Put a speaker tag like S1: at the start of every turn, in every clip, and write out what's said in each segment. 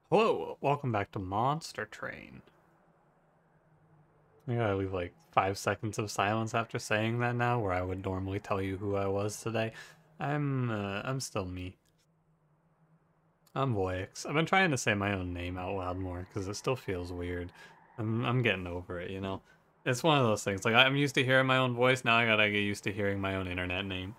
S1: Hello, welcome back to Monster Train. I gotta leave like 5 seconds of silence after saying that now, where I would normally tell you who I was today. I'm still me. I'm Voix. I've been trying to say my own name out loud more because it still feels weird. I'm getting over it, you know. It's one of those things. Like I'm used to hearing my own voice, now I gotta get used to hearing my own internet name.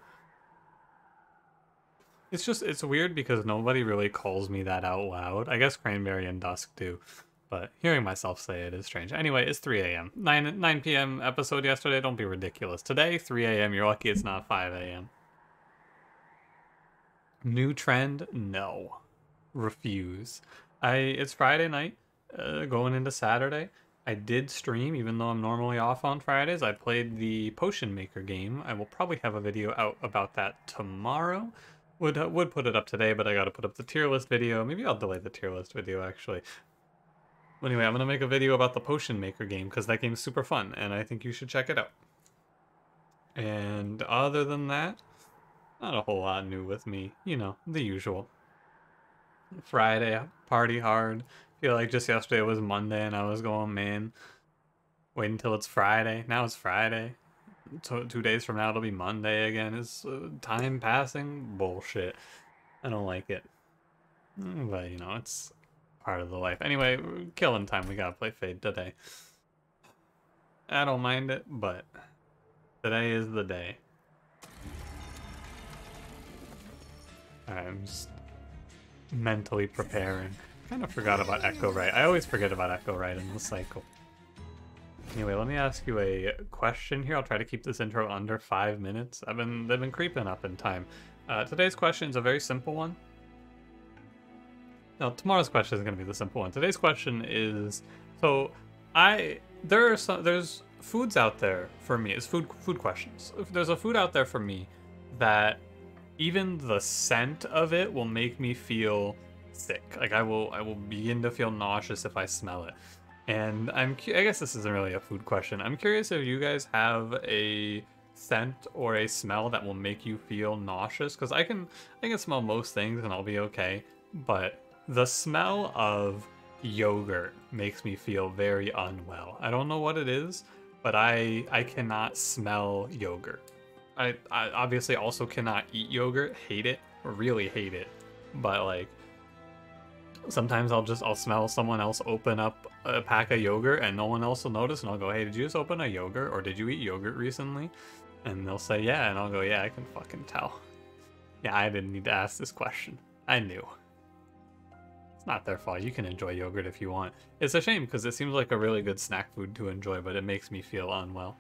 S1: It's weird because nobody really calls me that out loud. I guess Cranberry and Dusk do, but hearing myself say it is strange. Anyway, it's 3 a.m. 9 p.m. episode yesterday. Don't be ridiculous. Today, 3 a.m. You're lucky it's not 5 a.m. New trend? No. Refuse. It's Friday night, going into Saturday. I did stream, even though I'm normally off on Fridays. I played the Potion Maker game. I will probably have a video out about that tomorrow. Would put it up today, but I gotta put up the tier list video. Maybe I'll delay the tier list video, actually. Anyway, I'm gonna make a video about the Potion Maker game, because that game's super fun, and I think you should check it out. And other than that, not a whole lot new with me. You know, the usual. Friday, party hard. Feel like just yesterday was Monday, and I was going, man, wait until it's Friday. Now it's Friday. 2 days from now it'll be Monday again. Is time passing? Bullshit. I don't like it. But, you know, it's part of the life. Anyway, killing time. We gotta play Fade today. I don't mind it, but today is the day. I'm just mentally preparing. Kind of forgot about Echo Right. I always forget about Echo Right in the cycle. Anyway, let me ask you a question here. I'll try to keep this intro under 5 minutes. They've been creeping up in time. Today's question is a very simple one. No, tomorrow's question is going to be the simple one. Today's question is, so there's foods out there for me. It's food questions. There's a food out there for me that even the scent of it will make me feel sick. Like I will begin to feel nauseous if I smell it. And I guess this isn't really a food question. I'm curious if you guys have a scent or a smell that will make you feel nauseous, because I can smell most things and I'll be okay, but the smell of yogurt makes me feel very unwell. I don't know what it is, but I cannot smell yogurt. I obviously also cannot eat yogurt. Hate it. Really hate it. But like sometimes I'll smell someone else open up a pack of yogurt and no one else will notice, and I'll go, hey, did you just open a yogurt, or did you eat yogurt recently? And they'll say, yeah, and I'll go, yeah, I can fucking tell. Yeah, I didn't need to ask this question. I knew. It's not their fault. You can enjoy yogurt if you want. It's a shame because it seems like a really good snack food to enjoy, but it makes me feel unwell.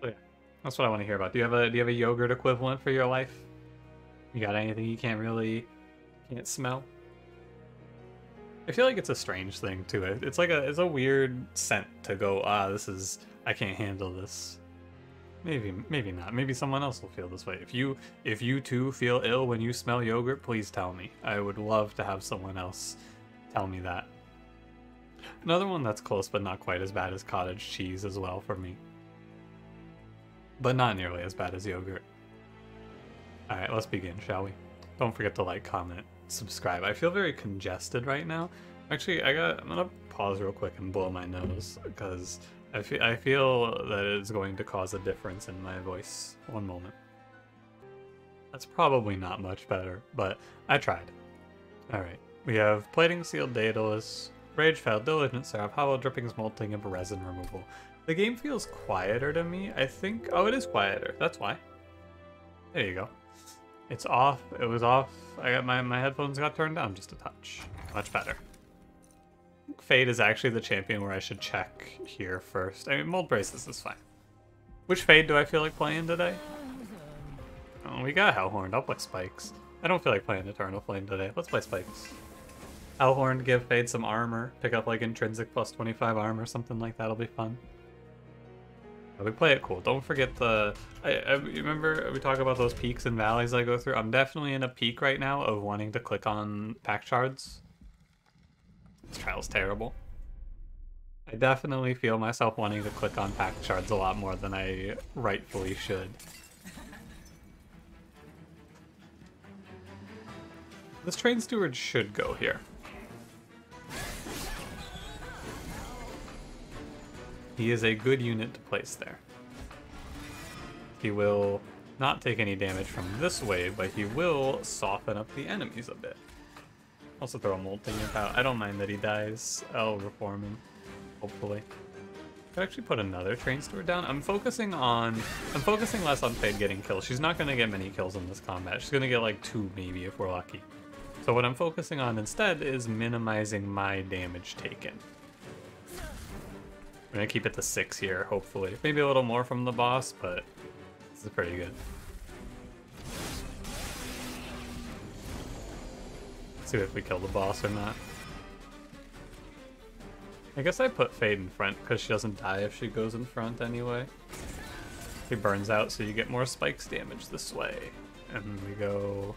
S1: So yeah, that's what I want to hear about. Do you have a yogurt equivalent for your life? You got anything you can't smell? I feel like it's a strange thing too. It's a weird scent to go, I can't handle this. Maybe not. Maybe someone else will feel this way. If you too feel ill when you smell yogurt, please tell me. I would love to have someone else tell me that. Another one that's close but not quite as bad as cottage cheese as well for me. But not nearly as bad as yogurt. Alright, let's begin, shall we? Don't forget to like, comment, subscribe. I feel very congested right now. Actually, I'm gonna pause real quick and blow my nose, because I feel that it's going to cause a difference in my voice. One moment. That's probably not much better, but I tried. Alright, we have plating sealed Daedalus, Rage Fell, Diligent Seraph, Hollow Drippings Molting, and Resin Removal. The game feels quieter to me, I think. Oh, it is quieter, that's why. There you go. It's off. It was off. I got my headphones got turned down just a touch. Much better. Fade is actually the champion where I should check here first. I mean, Mold Braces is fine. Which Fade do I feel like playing today? Oh, we got Hellhorned. I'll play Spikes. I don't feel like playing Eternal Flame today. Let's play Spikes. Hellhorned, give Fade some armor. Pick up like intrinsic plus 25 armor, something like that'll be fun. We play it cool. Don't forget the... I remember we talk about those peaks and valleys I go through. I'm definitely in a peak right now of wanting to click on pack shards. This trial's terrible. I definitely feel myself wanting to click on pack shards a lot more than I rightfully should. This train steward should go here. He is a good unit to place there. He will not take any damage from this wave, but he will soften up the enemies a bit. Also throw a molting imp out. I don't mind that he dies. I'll reform him, hopefully. Could actually put another train steward down. I'm focusing less on Fade getting kills. She's not gonna get many kills in this combat. She's gonna get like 2 maybe if we're lucky. So what I'm focusing on instead is minimizing my damage taken. I'm gonna keep it to 6 here, hopefully. Maybe a little more from the boss, but this is pretty good. Let's see if we kill the boss or not. I guess I put Fade in front because she doesn't die if she goes in front anyway. He burns out, so you get more spikes damage this way. And we go...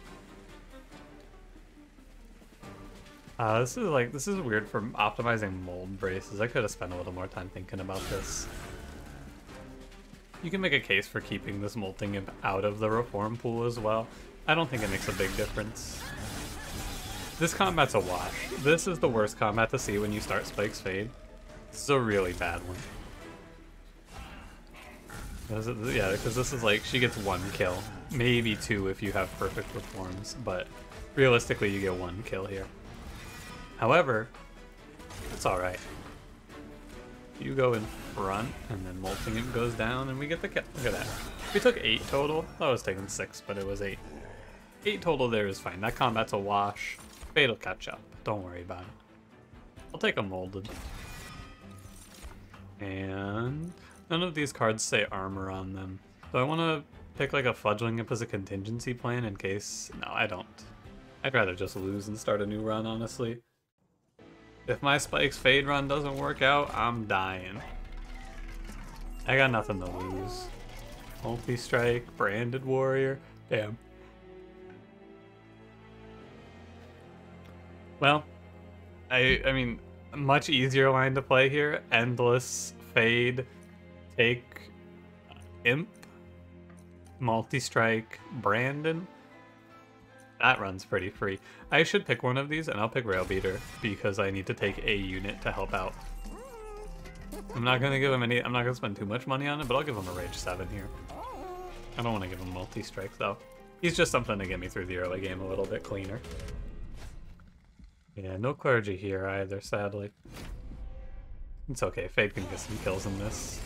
S1: this is weird for optimizing mold braces. I could have spent a little more time thinking about this. You can make a case for keeping this molting imp out of the reform pool as well. I don't think it makes a big difference. This combat's a wash. This is the worst combat to see when you start Spike's Fade. This is a really bad one. Yeah, because this is like, she gets 1 kill. Maybe 2 if you have perfect reforms, but realistically you get 1 kill here. However, it's alright. You go in front, and then molting imp goes down, and we get the kill. Look at that. We took 8 total. I was taking 6, but it was 8. 8 total there is fine. That combat's a wash. Fate will catch up. Don't worry about it. I'll take a molded. And none of these cards say armor on them. So I want to pick like a fledgling imp as a contingency plan in case... No, I don't. I'd rather just lose and start a new run, honestly. If my Spike's Fade run doesn't work out, I'm dying. I got nothing to lose. Multi-strike, branded warrior. Damn. Well, I mean, a much easier line to play here. Endless, Fade, take Imp, Multi-strike, Brandon. That run's pretty free. I should pick one of these, and I'll pick Rail Beater because I need to take a unit to help out. I'm not gonna give him any. I'm not gonna spend too much money on it, but I'll give him a Rage 7 here. I don't want to give him multi-strike though. He's just something to get me through the early game a little bit cleaner. Yeah, no clergy here either, sadly. It's okay. Fade can get some kills in this.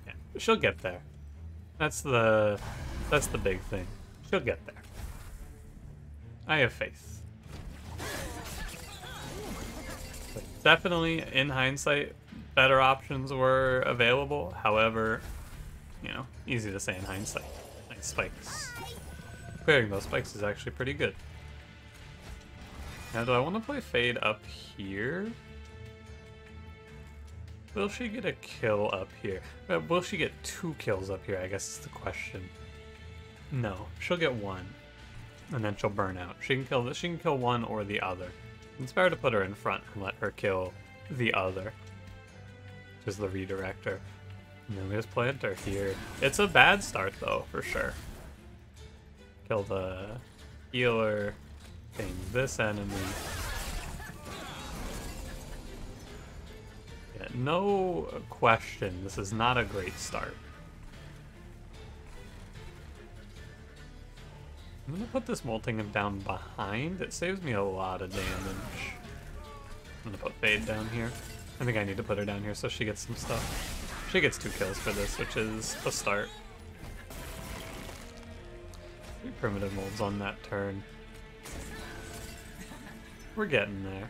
S1: Yeah, she'll get there. That's the big thing. She'll get there. I have faith. But definitely, in hindsight, better options were available. However, you know, easy to say in hindsight. Nice spikes. Clearing those spikes is actually pretty good. Now, do I want to play Fade up here? Will she get a kill up here? Will she get 2 kills up here, I guess is the question. No, she'll get 1. And then she'll burn out. She can kill one or the other. It's better to put her in front and let her kill the other. Which is the redirector. And then we just plant her here. It's a bad start though, for sure. Kill the healer. Ping this enemy. Yeah, no question, this is not a great start. I'm gonna put this molting him down behind. It saves me a lot of damage. I'm gonna put Fade down here. I think I need to put her down here so she gets some stuff. She gets 2 kills for this, which is a start. 3 primitive molds on that turn. We're getting there.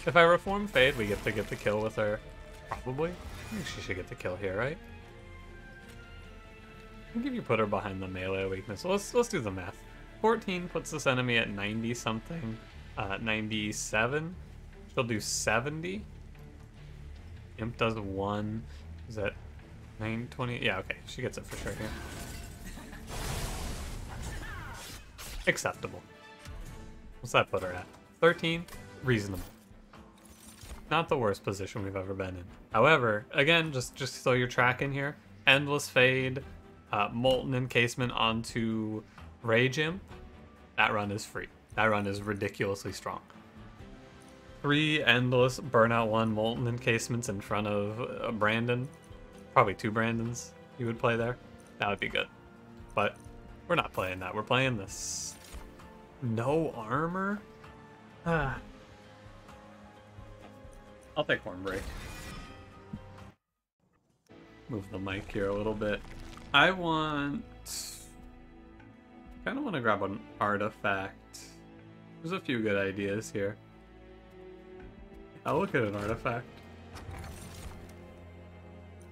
S1: If I reform Fade, we get the kill with her. Probably. I think she should get the kill here, right? I think if you put her behind the melee weakness, let's do the math. 14 puts this enemy at 90 something. 97. She'll do 70. Imp does 1. Is that 920? Yeah, okay. She gets it for sure here. Acceptable. What's that put her at? 13? Reasonable. Not the worst position we've ever been in. However, again, just so you're tracking here, Endless Fade, Molten Encasement onto Rage Imp, that run is free. That run is ridiculously strong. 3 endless Burnout 1 Molten Encasements in front of Brandon. Probably 2 Brandons you would play there. That would be good. But we're not playing that. We're playing this. No armor? Ah. I'll take Hornbreak. Move the mic here a little bit. I kind of want to grab an artifact. There's a few good ideas here. I'll look at an artifact.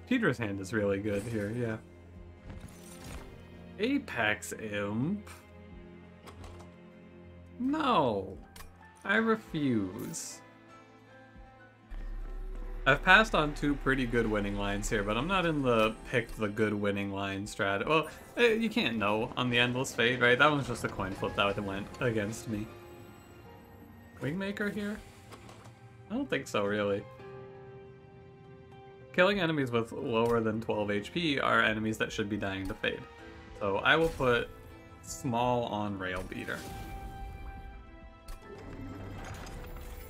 S1: Peter's Hand is really good here, yeah. Apex Imp? No. I refuse. I've passed on 2 pretty good winning lines here, but I'm not in the pick the good winning line strat. Well, you can't know on the Endless Fade, right? That one's just a coin flip that went against me. Wingmaker here? I don't think so, really. Killing enemies with lower than 12 HP are enemies that should be dying to Fade. So I will put small on Rail Beater.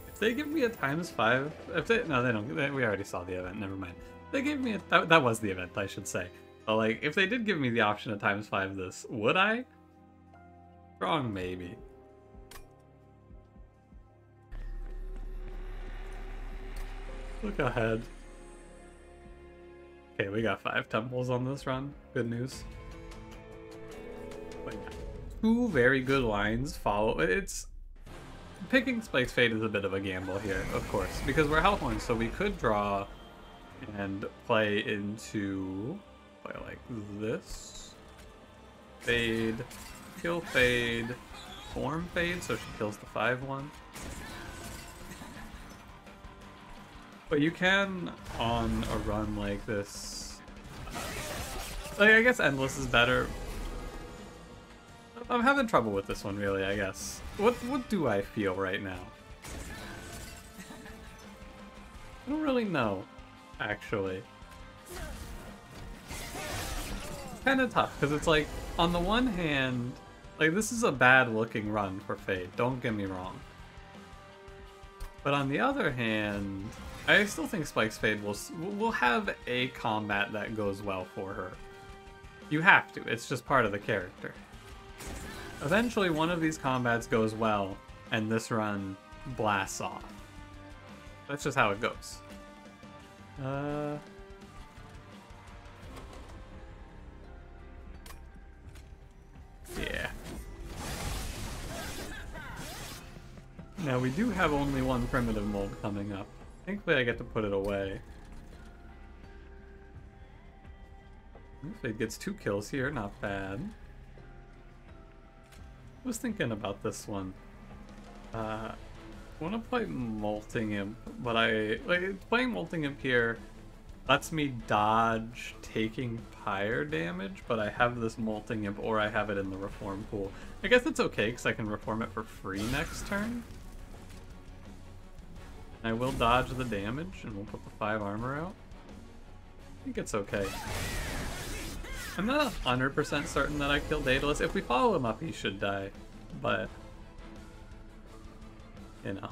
S1: If they give me a ×5, no, they don't. We already saw the event. Never mind. They gave me that was the event, I should say. But like, if they did give me the option to ×5 this, would I? Strong maybe. Look ahead. Okay, we got 5 temples on this run. Good news. But yeah, 2 very good lines follow. Picking Spike's Fate is a bit of a gamble here, of course, because we're Hellhorned, so we could draw and play like this. Fade, kill Fade, form Fade, so she kills the 5/1. But you can, on a run like this, like, I guess Endless is better. I'm having trouble with this one, really, I guess. What do I feel right now? I don't really know, actually. Kind of tough, because it's like, on the one hand, like, this is a bad looking run for Fade, don't get me wrong. But on the other hand, I still think Spike's Fade will have a combat that goes well for her. You have to, it's just part of the character. Eventually one of these combats goes well, and this run blasts off. That's just how it goes. Yeah. Now we do have only 1 primitive mold coming up. Thankfully I get to put it away. If it gets 2 kills here, not bad. I was thinking about this one. I want to play Molting Imp, but playing Molting Imp here lets me dodge taking Pyre damage, but I have this Molting Imp, or I have it in the Reform pool. I guess it's okay, because I can Reform it for free next turn. I will dodge the damage, and we'll put the 5 armor out. I think it's okay. I'm not 100% certain that I killed Daedalus. If we follow him up, he should die. But, you know,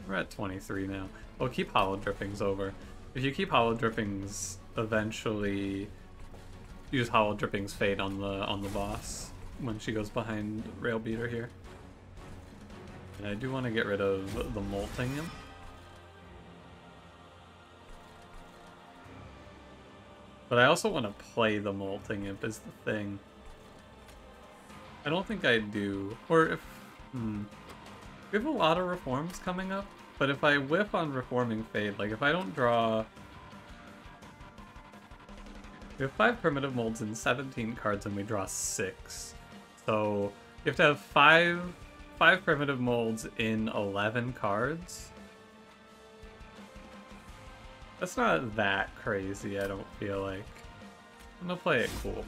S1: we're at 23 now. We'll keep Hollow Drippings over. If you keep Hollow Drippings, eventually use Hollow Drippings Fade on the boss when she goes behind Rail Beater here. And I do want to get rid of the Molting Imp. But I also want to play the Molting Imp is the thing. I don't think I do. Or if... we have a lot of reforms coming up, but if I whiff on Reforming Fade, like if I don't draw... We have 5 primitive molds in 17 cards and we draw 6. So you have to have 5 primitive molds in 11 cards. That's not that crazy, I don't feel like. I'm gonna play it cool.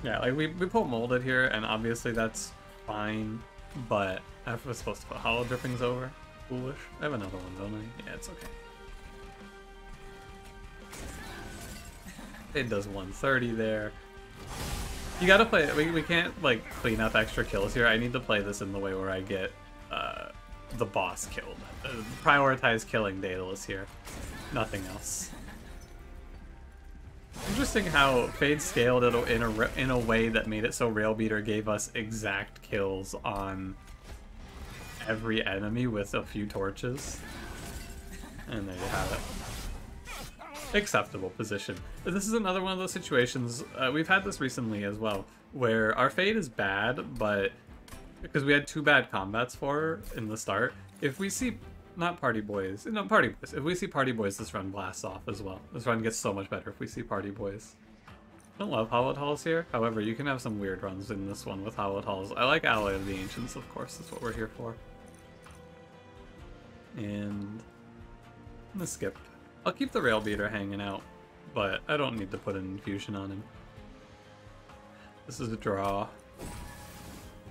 S1: Yeah, like we pull Molded here, and obviously that's fine, but I was supposed to put Hollow Drippings over. Foolish. I have another one, don't I? Yeah, it's okay. It does 130 there. You gotta play it. We can't, like, clean up extra kills here. I need to play this in the way where I get the boss killed. Prioritize killing Daedalus here. Nothing else. Interesting how Fade scaled it in a way that made it so Railbeater gave us exact kills on every enemy with a few torches. And there you have it. Acceptable position. This is another one of those situations, we've had this recently as well, where our Fade is bad, but because we had 2 bad combats for her in the start, if we see, not Party Boys, no, Party Boys, if we see Party Boys, this run blasts off as well. This run gets so much better if we see Party Boys. I don't love Hollowed Halls here, however, you can have some weird runs in this one with Hollowed Halls. I like Ally of the Ancients, of course, that's what we're here for. And I'm gonna skip. I'll keep the Railbeater hanging out, but I don't need to put an infusion on him. This is a draw.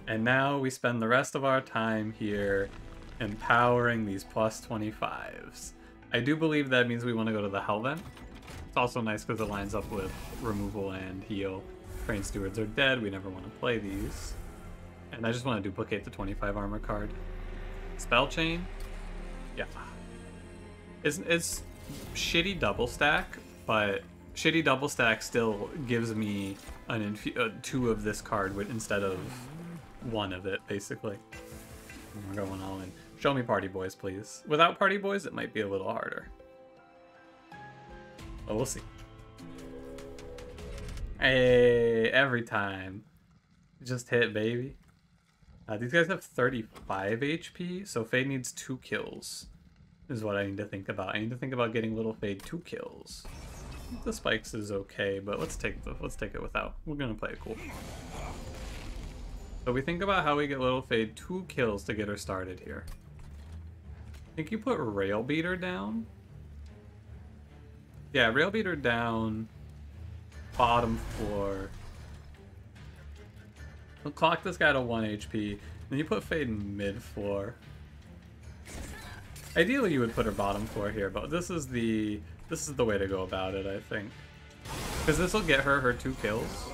S1: And now we spend the rest of our time here empowering these plus 25s. I do believe that means we want to go to the Hellhorned. It's also nice because it lines up with removal and heal. Train Stewards are dead, we never want to play these. And I just want to duplicate the 25 armor card. Spell Chain? Yeah. It's shitty double stack, but shitty double stack still gives me an 2 of this card instead of 1 of it, basically. And we're going all in. Show me Party Boys, please. Without Party Boys, it might be a little harder. But we'll see. Hey, every time. Just hit, baby. These guys have 35 HP, so Fade needs 2 kills. Is what I need to think about. I need to think about getting Little Fade 2 kills. The spikes is okay, but let's take it without. We're gonna play it cool. So we think about how we get Little Fade 2 kills to get her started here. I think you put Railbeater down. Yeah, Railbeater down. Bottom floor. We'll clock this guy to 1 HP. Then you put Fade mid floor. Ideally, you would put her bottom floor here, but this is the way to go about it, I think, because this will get her 2 kills.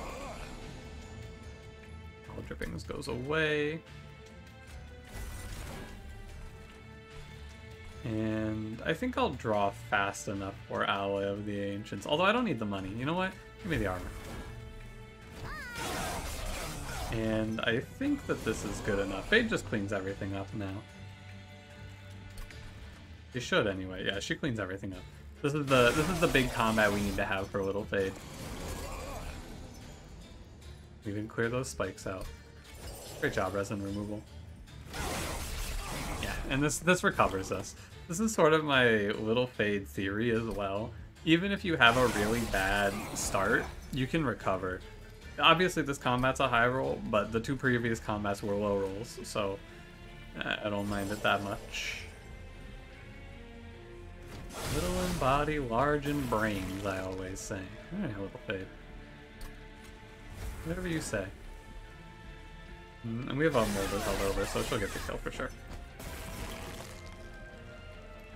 S1: All drippings goes away, and I think I'll draw fast enough for Ally of the Ancients. Although I don't need the money. You know what? Give me the armor. And I think that this is good enough. Fade just cleans everything up now. She should anyway. Yeah, she cleans everything up. This is the big combat we need to have for Little Fade. We can clear those spikes out. Great job, resin removal. Yeah, and this recovers us. This is sort of my Little Fade theory as well. Even if you have a really bad start, you can recover. Obviously, this combat's a high roll, but the 2 previous combats were low rolls, so I don't mind it that much. Little in body, large in brains, I always say. Alright, Little Fade. Whatever you say. And we have a Molder held over, so she'll get the kill for sure.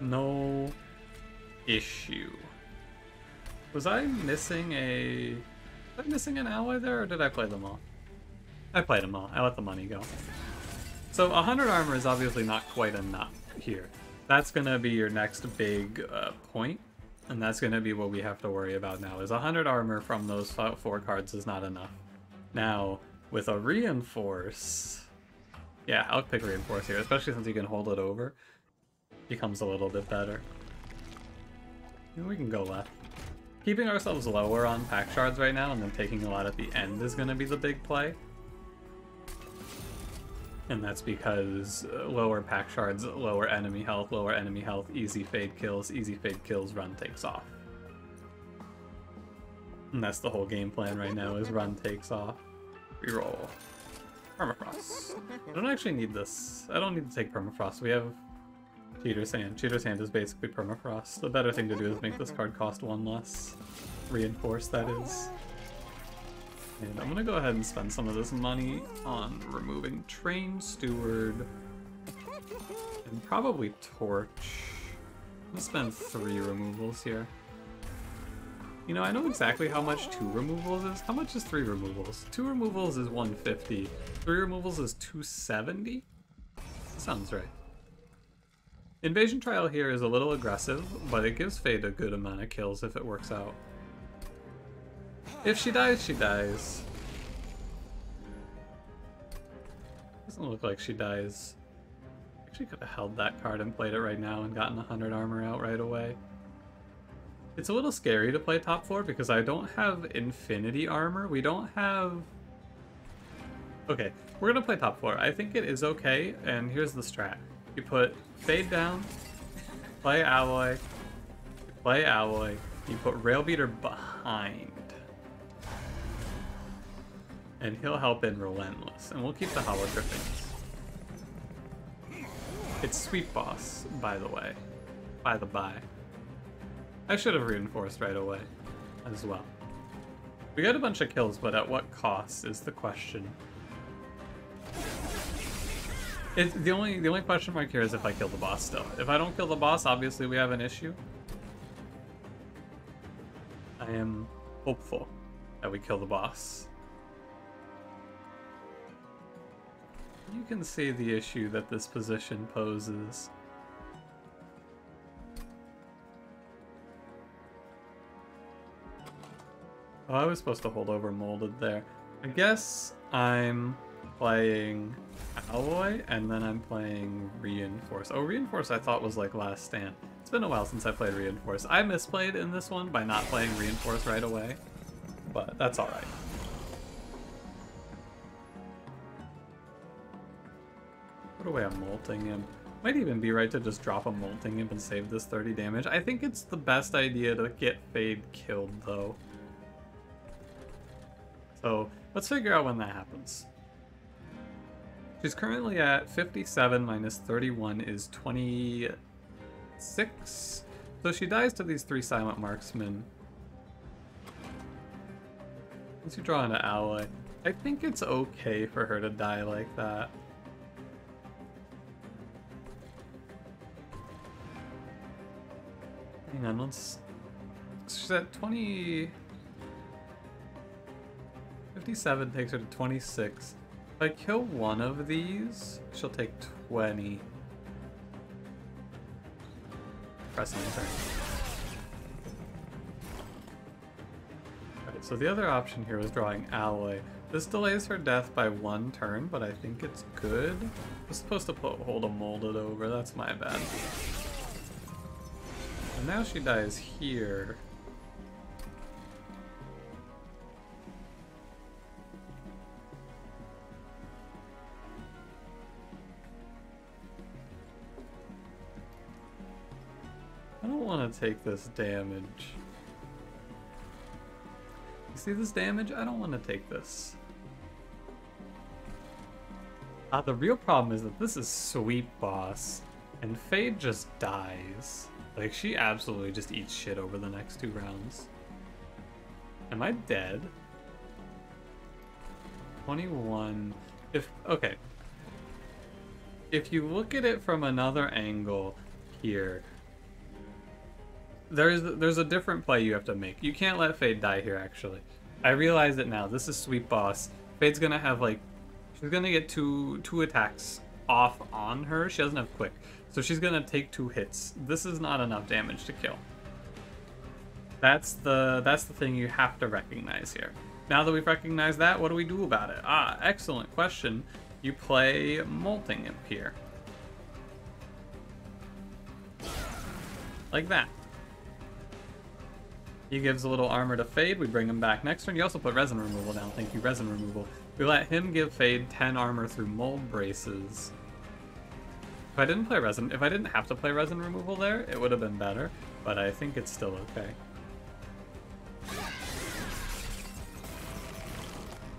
S1: No issue. Was I missing an ally there, or did I play them all? I played them all. I let the money go. So 100 armor is obviously not quite enough here. That's going to be your next big point, and that's going to be what we have to worry about now, is 100 armor from those 4 cards is not enough. Now, with a Reinforce, yeah, I'll pick Reinforce here, especially since you can hold it over. Becomes a little bit better. And we can go left. Keeping ourselves lower on pack shards right now, and then taking a lot at the end is going to be the big play. And that's because lower pack shards, lower enemy health, easy fade kills, run takes off. And that's the whole game plan right now, is run takes off. Reroll. Permafrost. I don't actually need this. I don't need to take Permafrost. We have Cheater's Hand. Cheater's Hand is basically Permafrost. The better thing to do is make this card cost 1 less. Reinforce, that is. And I'm gonna go ahead and spend some of this money on removing Train Steward and probably Torch. I'm gonna spend 3 removals here. You know, I know exactly how much 2 removals is. How much is 3 removals? 2 removals is 150. 3 removals is 270? Sounds right. Invasion Trial here is a little aggressive, but it gives Fade a good amount of kills if it works out. If she dies, she dies. Doesn't look like she dies. Actually could have held that card and played it right now and gotten 100 armor out right away. It's a little scary to play top 4 because I don't have infinity armor. We don't have... Okay, we're gonna play top 4. I think it is okay, and here's the strat. You put Fade down, play Alloy, you put Railbeater behind. And he'll help in Relentless, and we'll keep the Hollow Griffins. It's Sweep Boss, by the way. By the by. I should have reinforced right away, as well. We got a bunch of kills, but at what cost is the question. The only question mark here is if I kill the boss still. If I don't kill the boss, obviously we have an issue. I am hopeful that we kill the boss. You can see the issue that this position poses. Oh, I was supposed to hold over Molded there. I guess I'm playing Alloy, and then I'm playing Reinforce. Oh, Reinforce I thought was like Last Stand. It's been a while since I played Reinforce. I misplayed in this one by not playing Reinforce right away, but that's alright. Put away a Molting Imp. Might even be right to just drop a Molting Imp and save this 30 damage. I think it's the best idea to get Fade killed, though. So, let's figure out when that happens. She's currently at 57 minus 31 is 26. So she dies to these 3 Silent Marksmen. Once you draw into Alloy, I think it's okay for her to die like that. Hang on, let's... She's at 20... 57 takes her to 26. If I kill one of these, she'll take 20. Press enter. Alright, so the other option here was drawing Alloy. This delays her death by 1 turn, but I think it's good. I was supposed to hold a Molded over, that's my bad. And now she dies here. I don't want to take this damage. You see this damage? I don't want to take this. The real problem is that this is Sweep Boss, and Fade just dies. Like, she absolutely just eats shit over the next 2 rounds. Am I dead? 21. Okay. If you look at it from another angle here, there's a different play you have to make. You can't let Fade die here, actually. I realize it now. This is Sweep Boss. Fade's gonna have, like, she's gonna get two attacks off on her. She doesn't have Quick, so she's gonna take 2 hits. This is not enough damage to kill. That's the thing you have to recognize here. Now that we've recognized that, what do we do about it? Excellent question. You play Molting Imp here. Like that. He gives a little armor to Fade. We bring him back next turn. You also put Resin Removal down. Thank you, Resin Removal. We let him give Fade 10 armor through Mold Braces. If I didn't have to play Resin Removal there, it would have been better, but I think it's still okay.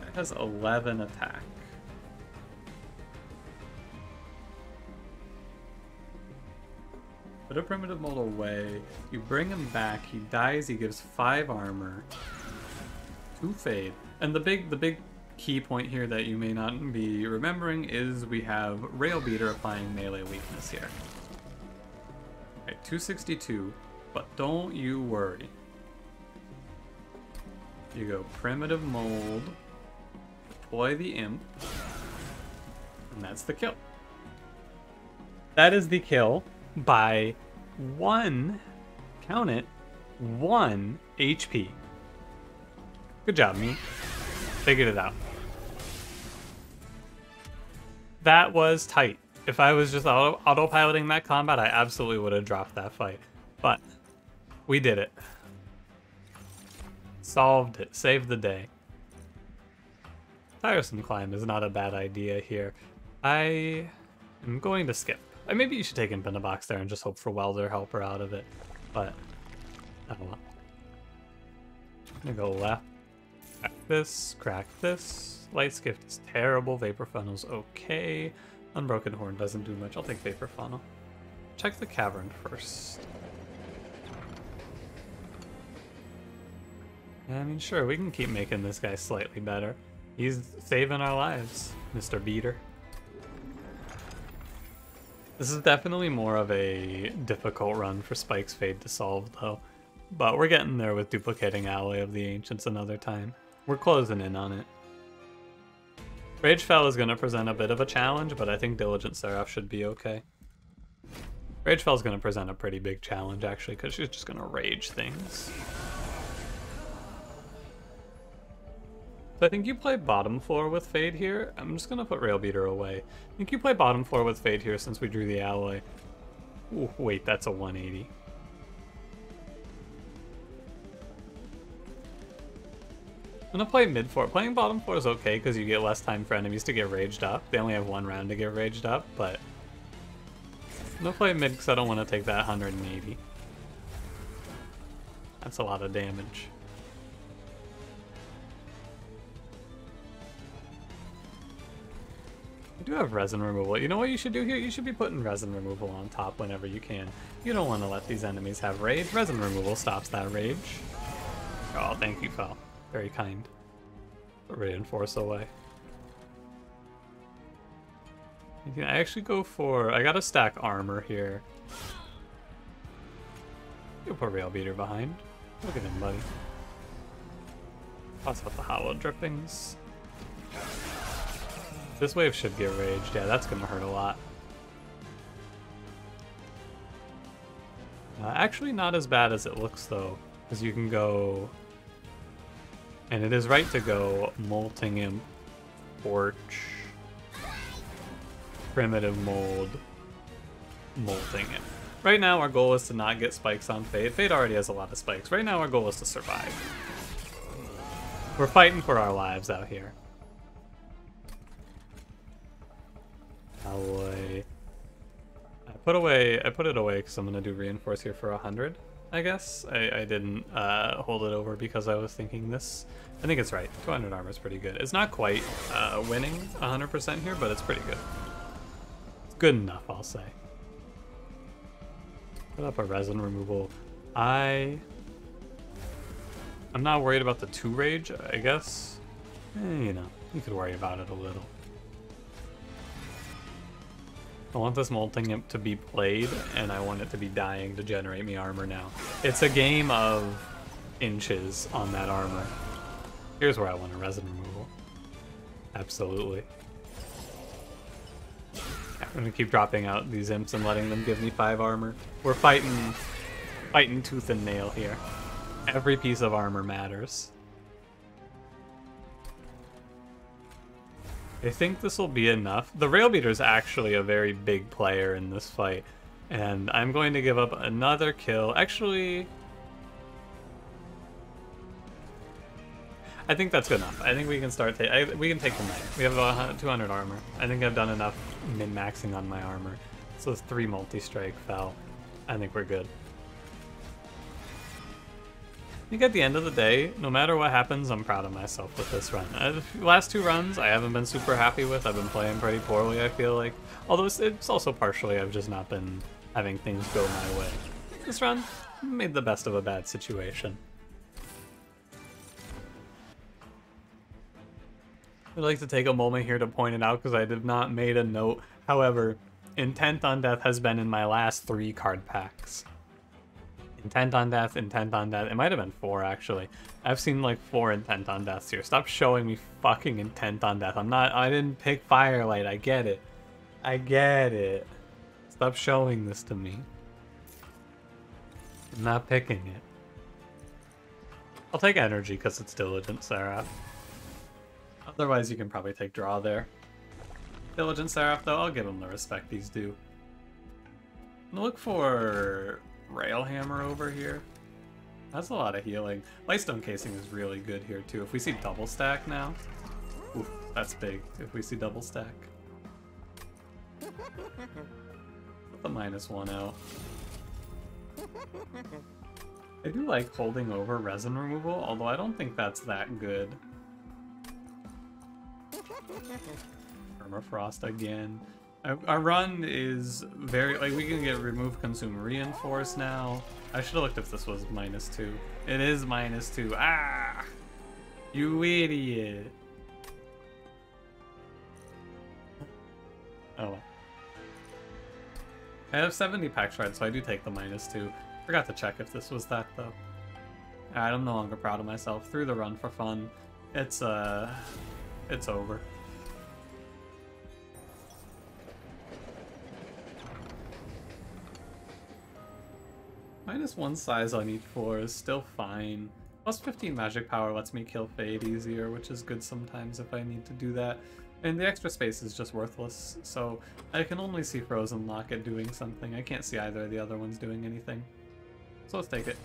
S1: It has 11 attack. Put a Primitive Mold away. You bring him back. He dies. He gives 5 armor to Fade. And the big key point here that you may not be remembering is we have Railbeater applying melee weakness here. Okay, 262, but don't you worry. You go Primitive Mold, deploy the Imp, and that's the kill. That is the kill by one, count it, 1 HP. Good job, me. Figured it out. That was tight. If I was just autopiloting that combat, I absolutely would have dropped that fight. But we did it. Solved it. Saved the day. Tiresome climb is not a bad idea here. I am going to skip. Maybe you should take Imp in a box there and just hope for Welder Helper out of it. But, I don't know. I'm gonna go left. Crack this. Light Skift is terrible. Vapor Funnel's okay. Unbroken Horn doesn't do much. I'll take Vapor Funnel. Check the cavern first. I mean, sure, we can keep making this guy slightly better. He's saving our lives, Mr. Beater. This is definitely more of a difficult run for Spike's Fade to solve, though. But we're getting there with duplicating Alloy of the Ancients another time. We're closing in on it. Ragefell is going to present a bit of a challenge, but I think Diligent Seraph should be okay. Ragefell is going to present a pretty big challenge, actually, because she's just going to rage things. So I think you play bottom floor with Fade here. I'm just going to put Rail Beater away. I think you play bottom floor with Fade here since we drew the Alloy. Ooh, wait, that's a 180. I'm going to play mid floor. Playing bottom floor is okay because you get less time for enemies to get raged up. They only have 1 round to get raged up, but I'm going to play mid because I don't want to take that 180. That's a lot of damage. I do have resin removal. You know what you should do here? You should be putting resin removal on top whenever you can. You don't want to let these enemies have rage. Resin removal stops that rage. Oh, thank you, Fel. Very kind. Put Reinforce away. I actually go for... I gotta stack armor here. You'll put Rail Beater behind. Look at him, buddy. Toss out the hollow drippings. This wave should get raged. Yeah, that's gonna hurt a lot. Actually not as bad as it looks though, because you can go, and it is right to go Molting Imp, Torch, Primitive Mold, Molting Imp. Right now our goal is to not get spikes on Fade. Fade already has a lot of spikes. Right now our goal is to survive. We're fighting for our lives out here. Alloy. I put it away because I'm gonna do Reinforce here for 100, I guess. I didn't hold it over because I was thinking this. I think it's right. 200 armor is pretty good. It's not quite winning 100% here, but it's pretty good. It's good enough, I'll say. Put up a resin removal. I'm not worried about the 2 rage, I guess. You know, you could worry about it a little. I want this Molting Imp to be played, and I want it to be dying to generate me armor now. It's a game of inches on that armor. Here's where I want a resin removal. Absolutely. I'm gonna keep dropping out these imps and letting them give me 5 armor. We're fighting tooth and nail here. Every piece of armor matters. I think this will be enough. The Rail Beater is actually a very big player in this fight, and I'm going to give up another kill. Actually, I think that's good enough. I think we can start. We can take the knight. We have 200 armor. I think I've done enough min-maxing on my armor. So 3 multi-strike fell. I think we're good. I think at the end of the day, no matter what happens, I'm proud of myself with this run. The last 2 runs, I haven't been super happy with. I've been playing pretty poorly, I feel like. Although it's also partially I've just not been having things go my way. This run, made the best of a bad situation. I'd like to take a moment here to point it out because I did not made a note. However, Intent on Death has been in my last 3 card packs. Intent on death, intent on death. It might have been 4, actually. I've seen like 4 intent on deaths here. Stop showing me fucking intent on death. I didn't pick Firelight. I get it. I get it. Stop showing this to me. I'm not picking it. I'll take energy because it's Diligent Seraph. Otherwise, you can probably take draw there. Diligent Seraph, though, I'll give him the respect he's due. Look for Railhammer over here. That's a lot of healing. Lightstone Casing is really good here, too. If we see double stack now... Oof, that's big. If we see double stack. Put the -1 out. I do like holding over resin removal, although I don't think that's that good. Permafrost again. Our run is very... Like, we can get remove, consume, reinforce now. I should have looked if this was -2. It is -2. Ah! You idiot. Oh well. I have 70 pack shreds, so I do take the -2. Forgot to check if this was that, though. Alright, I'm no longer proud of myself. Through the run for fun. It's over. -1 size on each 4 is still fine. Plus 15 magic power lets me kill Fade easier, which is good sometimes if I need to do that. And the extra space is just worthless, so I can only see Frozen Locket doing something. I can't see either of the other ones doing anything. So let's take it.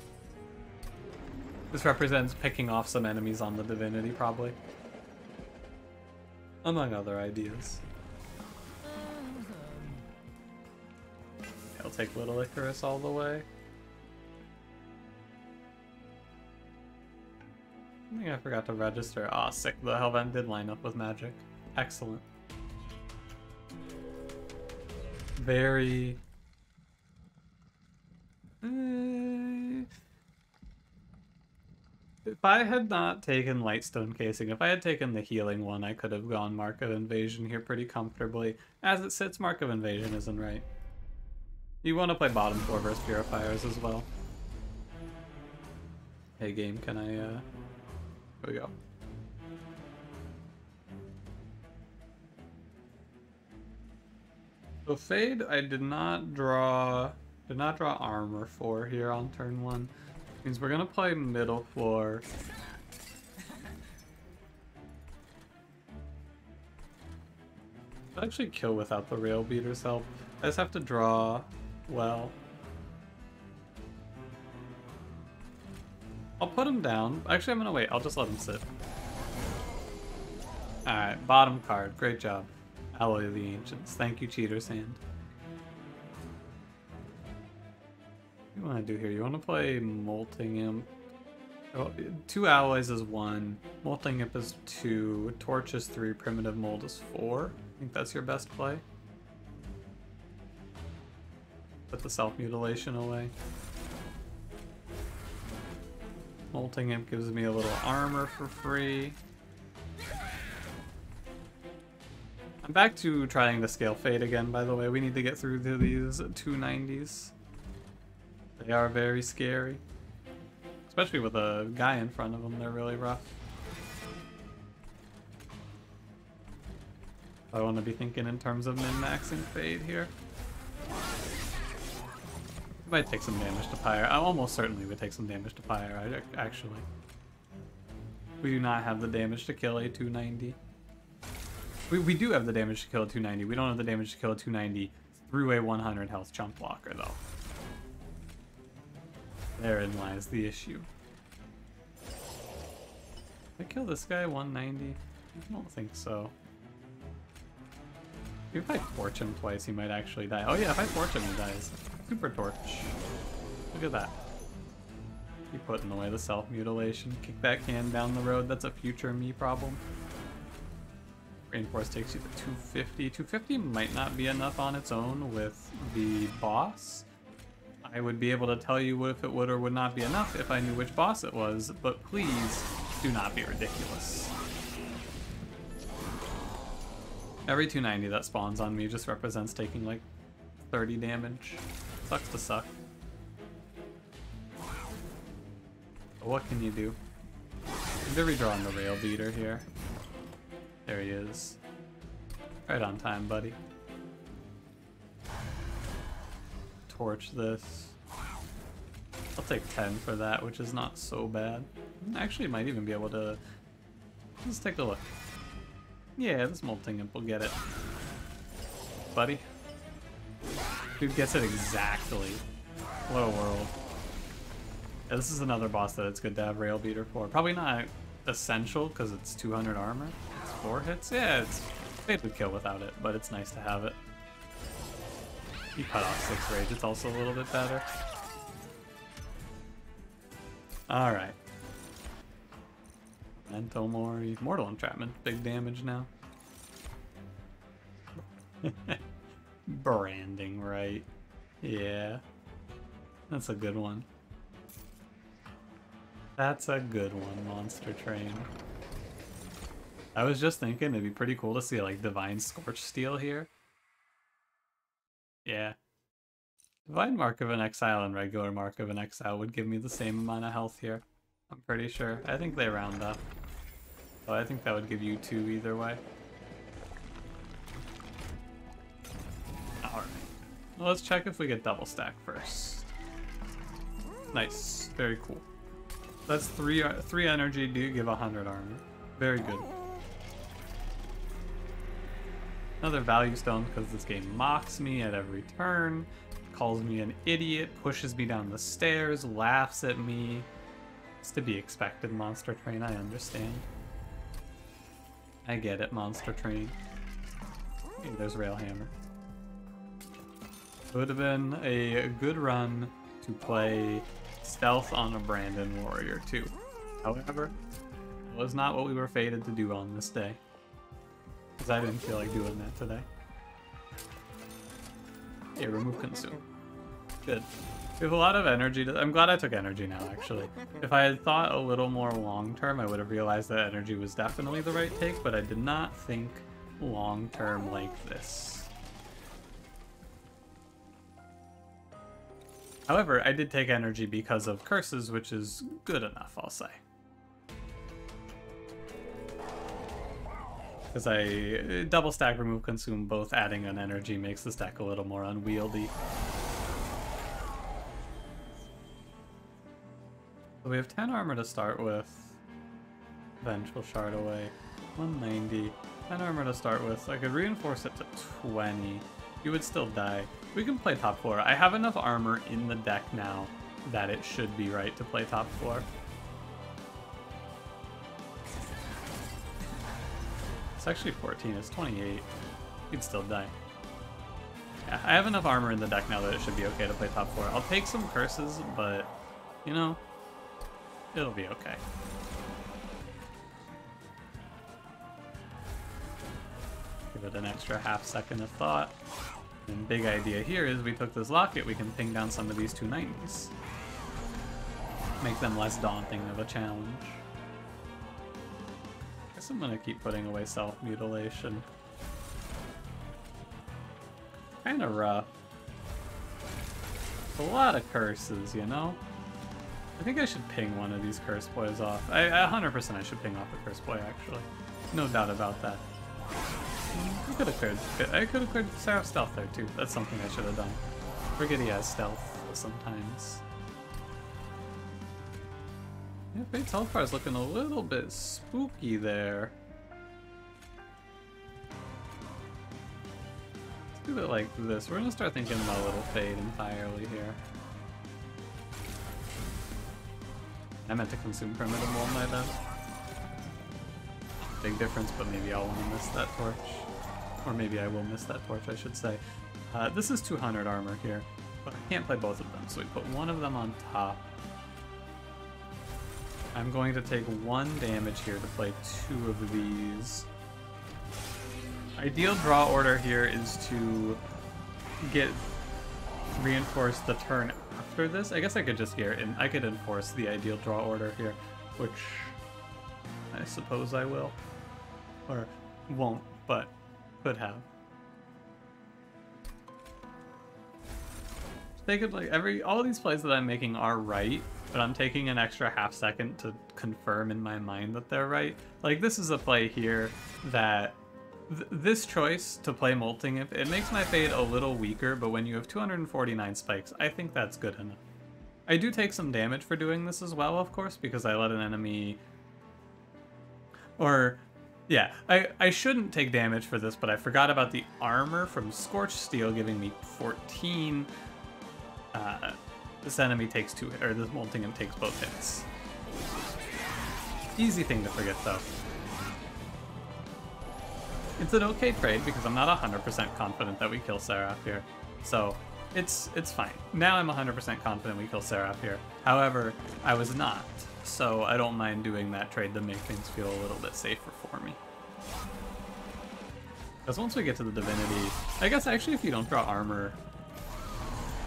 S1: This represents picking off some enemies on the Divinity, probably. Among other ideas. I'll take Little Icarus all the way. I think I forgot to register. Ah, sick. The Hellvent did line up with magic. Excellent. Very... If I had not taken Lightstone Casing, if I had taken the healing one, I could have gone Mark of Invasion here pretty comfortably. As it sits, Mark of Invasion isn't right. You want to play bottom 4 versus Purifiers as well. Hey game, can I, Here we go. So Fade, I did not draw armor for here on turn 1. Means we're gonna play middle floor. I'll actually kill without the Rail Beater's help. I just have to draw well. I'll put him down. Actually, I'm gonna wait. I'll just let him sit. Alright, bottom card. Great job. Alloy of the Ancients. Thank you, Cheater's Hand. What do you want to do here? You want to play Molting Imp. Oh, 2 alloys is 1. Molting Imp is 2. Torch is 3. Primitive Mold is 4. I think that's your best play. Put the self-mutilation away. Molting Imp gives me a little armor for free. I'm back to trying to scale Fade again, by the way. We need to get through to these 290s. They are very scary. Especially with a guy in front of them, they're really rough. I want to be thinking in terms of min-maxing Fade here. I might take some damage to Pyre. I almost certainly would take some damage to Pyre, actually. We do not have the damage to kill a 290. We do have the damage to kill a 290. We don't have the damage to kill a 290 through a 100 health chunk blocker, though. Therein lies the issue. Did I kill this guy 190? I don't think so. If I torch him twice, he might actually die. Oh yeah, if I torch him, he dies. Super torch. Look at that. Keep putting away the self-mutilation. Kick that can down the road. That's a future me problem. Reinforce takes you to 250. 250 might not be enough on its own with the boss. I would be able to tell you if it would or would not be enough if I knew which boss it was, but please do not be ridiculous. Every 290 that spawns on me just represents taking like 30 damage. Sucks to suck. What can you do? They're redrawing the rail beater here. There he is. Right on time, buddy. Torch this. I'll take 10 for that, which is not so bad. Actually, might even be able to... Let's take a look. Yeah, this molting imp will get it. Buddy. Dude gets it exactly. What a world. Yeah, this is another boss that it's good to have rail beater for. Probably not essential because it's 200 armor. It's 4 hits. Yeah, it would kill without it, but it's nice to have it. You cut off 6 rage, it's also a little bit better. Alright. Mental Mori. Mortal Entrapment. Big damage now. Branding, right? Yeah. That's a good one. That's a good one, Monster Train. I was just thinking it'd be pretty cool to see like Divine Scorch Steel here. Yeah. Divine Mark of an Exile and regular Mark of an Exile would give me the same amount of health here. I'm pretty sure. I think they round up. So I think that would give you 2 either way. Alright. Well, let's check if we get double stack first. Nice. Very cool. That's 3 energy, do give 100 armor. Very good. Another value stone because this game mocks me at every turn, calls me an idiot, pushes me down the stairs, laughs at me. It's to be expected, Monster Train, I understand. I get it, Monster Train. Hey, there's Railhammer. It would have been a good run to play Stealth on a Brandon Warrior too. However, it was not what we were fated to do on this day. Because I didn't feel like doing that today. Yeah, remove consume. Good. We have a lot of energy. I'm glad I took energy now, actually. If I had thought a little more long-term, I would have realized that energy was definitely the right take, but I did not think long-term like this. However, I did take energy because of curses, which is good enough, I'll say. Because I double stack, remove, consume, both adding an energy makes this deck a little more unwieldy. So we have 10 armor to start with. Vengeful Shard away. 190. 10 armor to start with. I could reinforce it to 20. You would still die. We can play top 4. I have enough armor in the deck now that it should be right to play top 4. It's actually 14, it's 28. You'd still die. Yeah, I have enough armor in the deck now that it should be okay to play top 4. I'll take some curses, but, you know, it'll be okay. Give it an extra half second of thought. And big idea here is we took this locket, we can ping down some of these 290s. Make them less daunting of a challenge. Guess I'm gonna keep putting away self-mutilation. Kinda rough. A lot of curses, you know? I think I should ping one of these curse boys off. 100% I should ping off the curse boy, actually. No doubt about that. I could have cleared Seraph Stealth there too. That's something I should have done. Forget he has stealth sometimes. Yeah, Fate's Hellfire is looking a little bit spooky there. Let's do it like this. We're gonna start thinking about Little Fate entirely here. I meant to consume Primitive Mold Knight then. Big difference, but maybe I'll want to miss that torch. Or maybe I will miss that torch, I should say. This is 200 armor here, but I can't play both of them, so we put one of them on top. I'm going to take 1 damage here to play 2 of these. Ideal draw order here is to get reinforced the turn after this. I guess I could just I could enforce the ideal draw order here, which I suppose I will. Or won't, but could have. They could, like, all these plays that I'm making are right, but I'm taking an extra half second to confirm in my mind that they're right. Like, this is a play here that this choice to play Molting Imp, it makes my Fade a little weaker, but when you have 249 spikes, I think that's good enough. I do take some damage for doing this as well, of course, because I let an enemy... Or, yeah, I shouldn't take damage for this, but I forgot about the armor from Scorched Steel giving me 14. This enemy takes two, or this Molting Imp takes both hits. Easy thing to forget, though. It's an okay trade because I'm not 100% confident that we kill Seraph here. So, it's fine. Now I'm 100% confident we kill Seraph here. However, I was not. So I don't mind doing that trade to make things feel a little bit safer for me. Because once we get to the Divinity, I guess actually if you don't draw armor,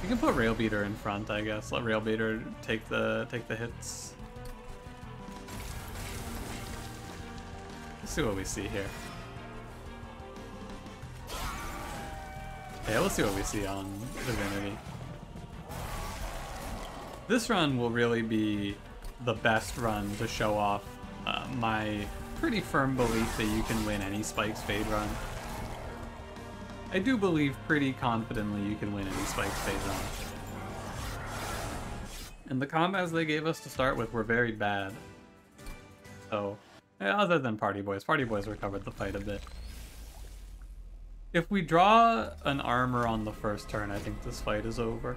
S1: you can put Rail Beater in front, I guess. Let Rail Beater take the hits. Let's see what we see here. Yeah, let's see what we see on Divinity. This run will really be the best run to show off my pretty firm belief that you can win any Spikes Fade run. I do believe pretty confidently you can win any Spikes Fade run. And the combos they gave us to start with were very bad. So, other than Party Boys recovered the fight a bit. If we draw an armor on the first turn, I think this fight is over.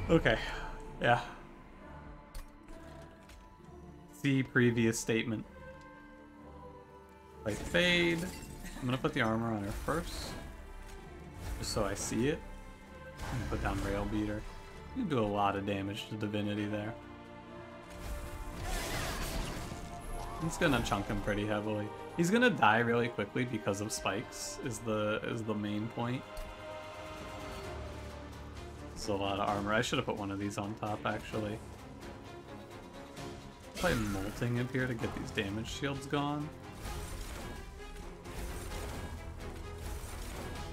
S1: Okay, yeah. See previous statement. Play Fade. I'm gonna put the armor on her first, just so I see it. I'm gonna put down Rail Beater. You do a lot of damage to Divinity there. He's gonna chunk him pretty heavily. He's gonna die really quickly because of spikes, is the main point. This is a lot of armor. I should have put one of these on top, actually. Play Molting Imp here to get these damage shields gone.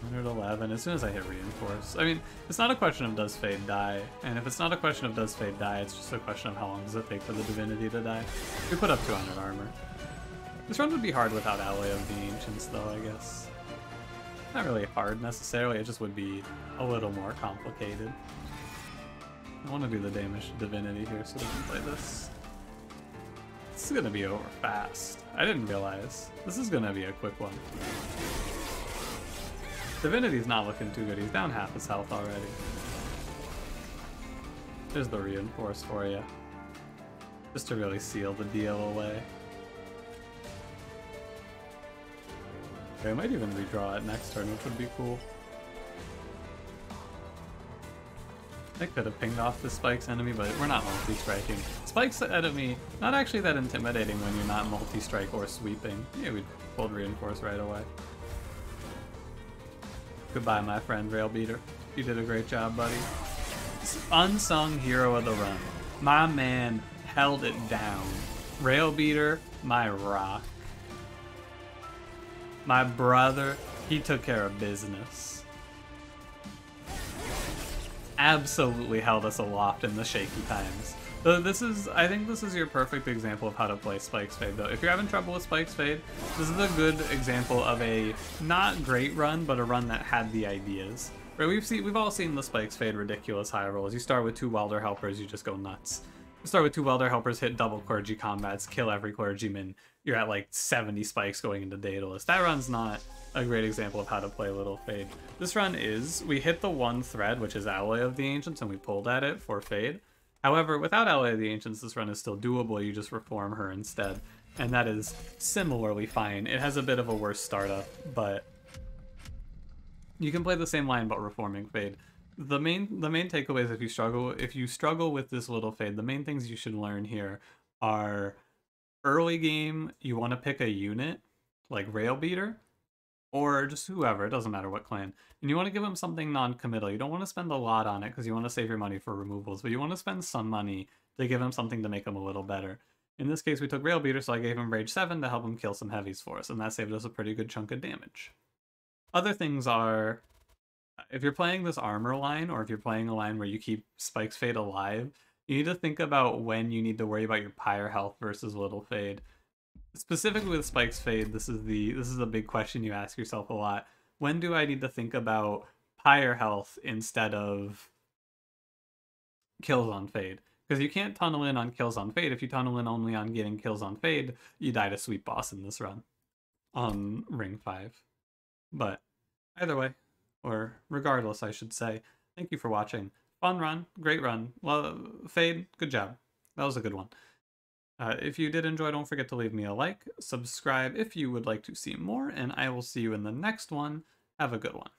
S1: 111, as soon as I hit Reinforce. I mean, it's not a question of does Fade die, and if it's not a question of does Fade die, it's just a question of how long does it take for the Divinity to die. We put up 200 armor. This run would be hard without Ally of the Ancients, though, I guess. Not really hard, necessarily, it just would be a little more complicated. I want to do the damage to Divinity here so we can play this. This is gonna be over fast. I didn't realize. This is gonna be a quick one. Divinity's not looking too good. He's down half his health already. There's the Reinforce for you. Just to really seal the deal away. Okay, I might even redraw it next turn, which would be cool. I could have pinged off the Spikes enemy, but we're not multi-striking. Spikes enemy, not actually that intimidating when you're not multi-strike or sweeping. Yeah, we pulled Reinforce right away. Goodbye, my friend, Rail Beater. You did a great job, buddy. Unsung hero of the run. My man held it down. Rail Beater, my rock. My brother, he took care of business. Absolutely held us aloft in the shaky times. So I think this is your perfect example of how to play Spikes Fade, though. If you're having trouble with Spikes Fade, this is a good example of a not great run, but a run that had the ideas. Right? We've all seen the Spikes Fade ridiculous high rolls. You start with 2 Welder Helpers, you just go nuts. You start with 2 Welder Helpers, hit double clergy combats, kill every clergyman. You're at like 70 spikes going into Daedalus. That run's not a great example of how to play Little Fade. This run is, we hit the one thread, which is Alloy of the Ancients, and we pulled at it for Fade. However, without Alloy of the Ancients, this run is still doable. You just reform her instead, and that is similarly fine. It has a bit of a worse startup, but you can play the same line but reforming Fade. The main takeaways if you struggle with this Little Fade, the main things you should learn here are early game, you want to pick a unit like Rail Beater, or just whoever, it doesn't matter what clan, and you want to give them something non-committal. You don't want to spend a lot on it because you want to save your money for removals, but you want to spend some money to give him something to make him a little better. In this case, we took Rail Beater, so I gave him Rage 7 to help him kill some heavies for us, and that saved us a pretty good chunk of damage. Other things are, if you're playing this armor line, or if you're playing a line where you keep Spike's Fade alive, you need to think about when you need to worry about your Pyre health versus Little Fade. Specifically with Spike's Fade, this is a big question you ask yourself a lot. When do I need to think about Pyre health instead of kills on Fade? Because you can't tunnel in on kills on Fade. If you tunnel in only on getting kills on Fade, you die to Sweet Boss in this run on Ring 5. But either way, or regardless, I should say, thank you for watching. Fun run, great run. Well, Fade, good job. That was a good one. If you did enjoy, don't forget to leave me a like, subscribe if you would like to see more, and I will see you in the next one. Have a good one.